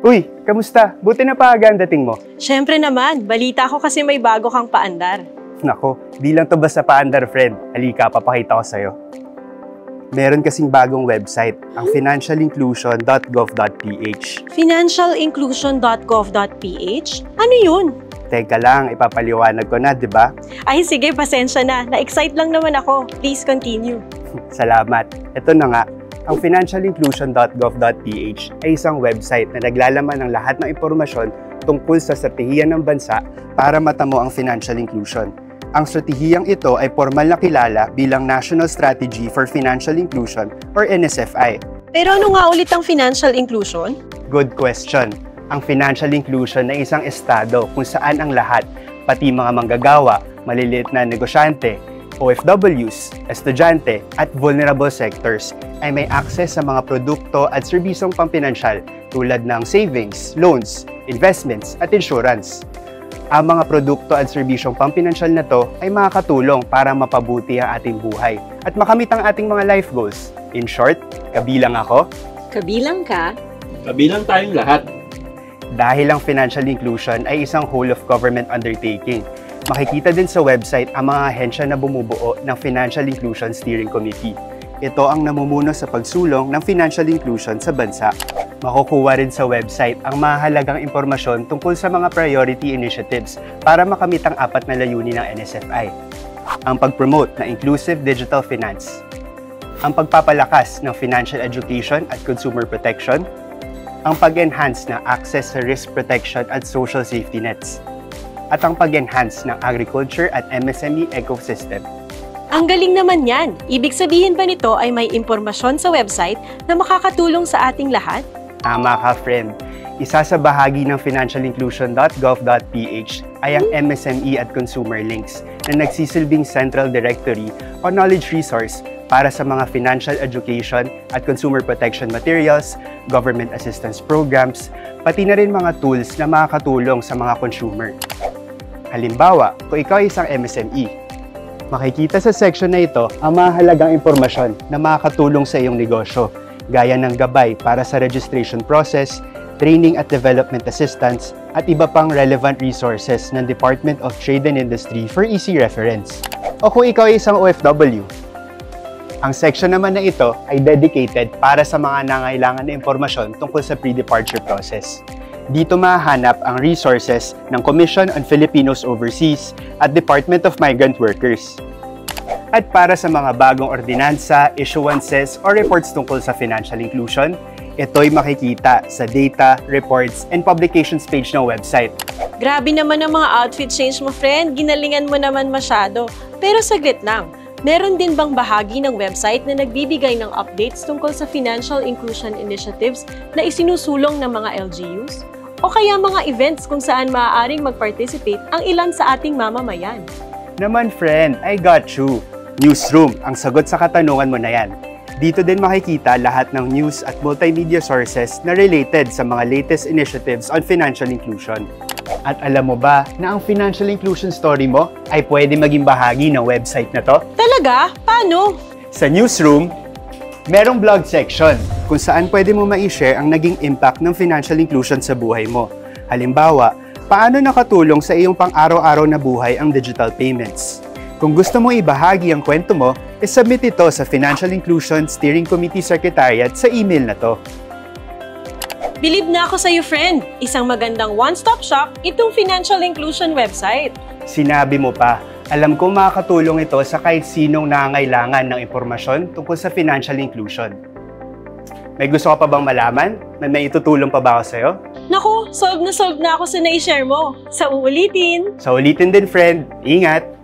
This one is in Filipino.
Uy, kamusta? Buti na paaga ang dating mo. Siyempre naman, balita ko kasi may bago kang paandar. Nako, di lang to basta paandar, friend. Halika, papakita ko sa'yo. Meron kasing bagong website, ang financialinclusion.gov.ph. Financialinclusion.gov.ph? Ano yun? Teka lang, ipapaliwanag ko na, di ba? Ay sige, pasensya na. Na-excite lang naman ako. Please continue. Salamat. Ito na nga. Ang financialinclusion.gov.ph ay isang website na naglalaman ng lahat ng impormasyon tungkol sa strategiya ng bansa para matamo ang financial inclusion. Ang stratehiyang ito ay formal na kilala bilang National Strategy for Financial Inclusion or NSFI. Pero ano nga ulit ang financial inclusion? Good question. Ang financial inclusion ay isang estado kung saan ang lahat, pati mga manggagawa, maliliit na negosyante, OFWs, estudyante, at vulnerable sectors ay may access sa mga produkto at serbisyong pampinansyal tulad ng savings, loans, investments, at insurance. Ang mga produkto at serbisyong pampinansyal na to ay makakatulong para mapabuti ang ating buhay at makamit ang ating mga life goals. In short, kabilang ako. Kabilang ka? Kabilang tayong lahat. Dahil ang financial inclusion ay isang whole-of-government undertaking, makikita din sa website ang mga ahensya na bumubuo ng Financial Inclusion Steering Committee. Ito ang namumuno sa pagsulong ng financial inclusion sa bansa. Makukuha rin sa website ang mahalagang impormasyon tungkol sa mga priority initiatives para makamit ang 4 na layunin ng NSFI. Ang pag-promote ng inclusive digital finance, ang pagpapalakas ng financial education at consumer protection, ang pag-enhance ng access sa risk protection at social safety nets, at ang pag-enhance ng agriculture at MSME ecosystem. Ang galing naman yan! Ibig sabihin ba nito ay may impormasyon sa website na makakatulong sa ating lahat? Tama ka, friend. Isa sa bahagi ng financialinclusion.gov.ph ay ang MSME at consumer links na nagsisilbing central directory o knowledge resource para sa mga financial education at consumer protection materials, government assistance programs, pati na rin mga tools na makakatulong sa mga consumer. Halimbawa, kung ikaw ay isang MSME, makikita sa section na ito ang mahalagang impormasyon na makakatulong sa iyong negosyo, gaya ng gabay para sa registration process, training at development assistance, at iba pang relevant resources ng Department of Trade and Industry for easy reference. O kung ikaw ay isang OFW, ang section naman na ito ay dedicated para sa mga nangailangan na impormasyon tungkol sa pre-departure process. Dito mahanap ang resources ng Commission on Filipinos Overseas at Department of Migrant Workers. At para sa mga bagong ordinansa, issuances, o reports tungkol sa financial inclusion, ito'y makikita sa Data, Reports, and Publications page ng website. Grabe naman ang mga outfit change mo, friend. Ginalingan mo naman masyado. Pero saglit lang. Meron din bang bahagi ng website na nagbibigay ng updates tungkol sa financial inclusion initiatives na isinusulong ng mga LGUs? O kaya mga events kung saan maaaring mag-participate ang ilan sa ating mamamayan? Naman friend, I got you! Newsroom, ang sagot sa katanungan mo na yan. Dito din makikita lahat ng news at multimedia sources na related sa mga latest initiatives on financial inclusion. At alam mo ba na ang financial inclusion story mo ay pwede maging bahagi ng website na to? Talaga? Paano? Sa newsroom, merong blog section kung saan pwede mo ma-share ang naging impact ng financial inclusion sa buhay mo. Halimbawa, paano nakatulong sa iyong pang-araw-araw na buhay ang digital payments? Kung gusto mo ibahagi ang kwento mo, isubmit ito sa Financial Inclusion Steering Committee Secretariat sa email na to. Believe na ako sa iyo, friend. Isang magandang one-stop shop itong financial inclusion website. Sinabi mo pa, alam ko makakatulong ito sa kahit sinong nangangailangan ng impormasyon tungkol sa financial inclusion. May gusto ka pa bang malaman? May itutulong pa ba ako sa'yo? Naku, solve na ako sa na-share mo. Sa uulitin. Sa ulitin din, friend. Ingat!